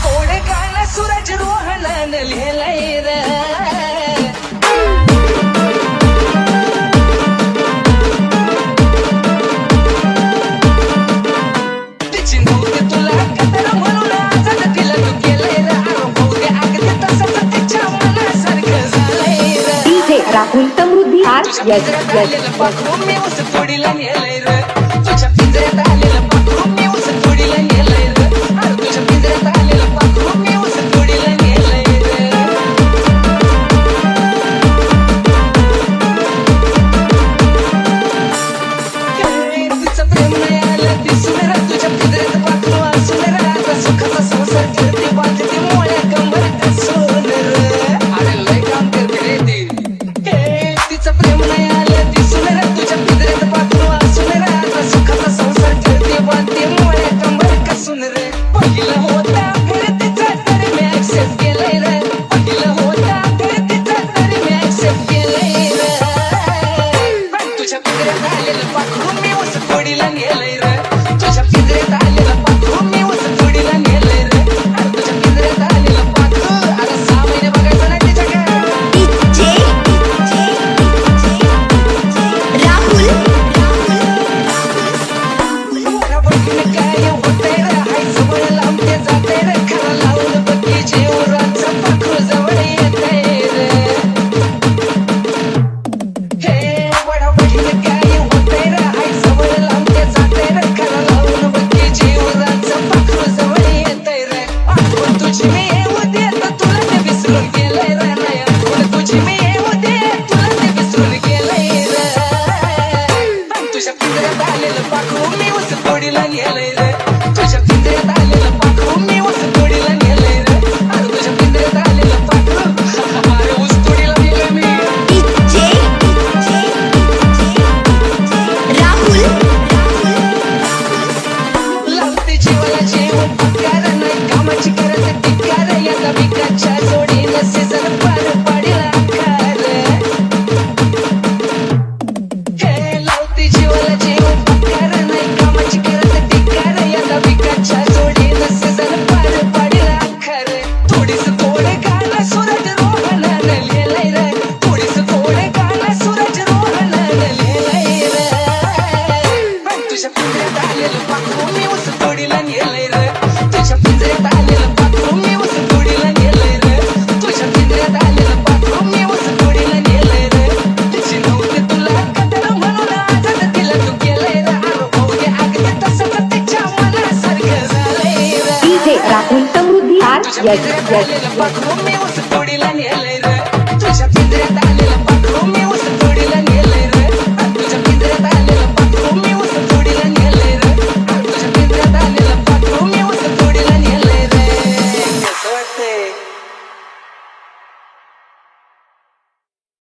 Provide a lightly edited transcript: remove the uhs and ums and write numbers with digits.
कोडे गाणं सूरज रोहनान लिहिलंय रे तिची नव्हते तुला कदर म्हणून आजाद तिला तू केलंय रे अनुभव दे अगदी तसंच तिच्या मनासारखं झालंय रे डीजे राहुल समृद्धी आर तुझ्या यस पिंजऱ्यात यस आलेलं पाखरू मी उस फोडीला नेलंय रे तुझ्या पिंजऱ्यात आलेलं पाखरू मी उस फोडीला नेलंय रे अरे तुझ्या पिंजऱ्यात आलेलं पाखरू मी उस फोडीला नेलंय रे काय तिचं प्रेम नाही आलं दिसून रे तुझ्या पिंजऱ्यात पाखरू असून रे आता सुखाचा संसार करते बांधते मोळ्या कंबर कसून रे अरे लय काम करते रे ती तिचं प्रेम नाही आलं दिसून रे तुझ्या पिंजऱ्यात पाखरू असून रे आता सुखाचा संसार करते बांधते मोळ्या कंबर कसून रे पहिलं होता घर तिचा तरी मी ऍक्सेप्ट केलंय रे पहिलं होता घर तिचा तरी मी ऍक्सेप्ट केलंय रे पण तुझ्या पिंजऱ्यात आलेलं पाखरू मी उस फोडीला नेलंय रे तुझ्या पिंजऱ्यात आलेलं पाखरू मी उस फोडीला नेलंय रे अरे तुझ्या पिंजऱ्यात आलेलं पाखरू अरे 6 महिने बघायचं नाही तिच्याकडे मोठा बघून काय होतंय रे हाय जवळ लांबते जाते रे खरा लावून बघी जेवराचं पाखरू जवळ येतंय रे हे वडा बघून काय होतंय रे हाय जवळ लांबते जाते रे खरा लावून बघी जेवराचं पाखरू जवळ येतंय रे आठवण तुझी मी येऊ दे तर तुला ते विसरून गेलंय रे नाही आठवण तुझी मी येऊ दे तुला ते विसरून गेलंय रे पण तुझ्या पिंजऱ्यात आलेलं पाखरू मी उस फोडीला नेलंय रे तुझ्या पिंजऱ्यात आलेलं पाखरू मी उस फोडीला नेलंय रे अरे तुझ्या पिंजऱ्यात आलेलं पाखरू अरे ऊस तोडीला नेलंय मी लावते जीवाला जेवण पगार नाही कामाची करत टिकार या विकाच्या जोडीनं सीझन पार पाडीला आकार हे लावते जीवाला जेवण पगार नाही कामाची करत टिकार या विकाच्या जोडीनं सीझन पार पाडीला आकार थोडीस थोडे गाणं सूरज रोहनान लिहिलंय रे थोडीस थोडे गाणं सूरज रोहनान लिहिलंय रे पण तुझ्या पिंजऱ्यात आलेलं पाखरू मी उस फोडीला नेलंय रे तुझ्या पिंजऱ्यात आलेलं पाखरू मी उस फोडीला नेलंय रे तुझ्या पिंजऱ्यात आलेलं पाखरू मी उस फोडीला नेलंय रे तिची नव्हती तुला कदर म्हणून आजाद तिला तू केलंय रे अनुभव दे अगदी तसंच तिच्या मनासारखं झालंय रे डीजे राहुल समृद्धी आर तुझ्या यस पिंजऱ्यात यस आलेलं पाखरू मी उस फोडीला नेलंय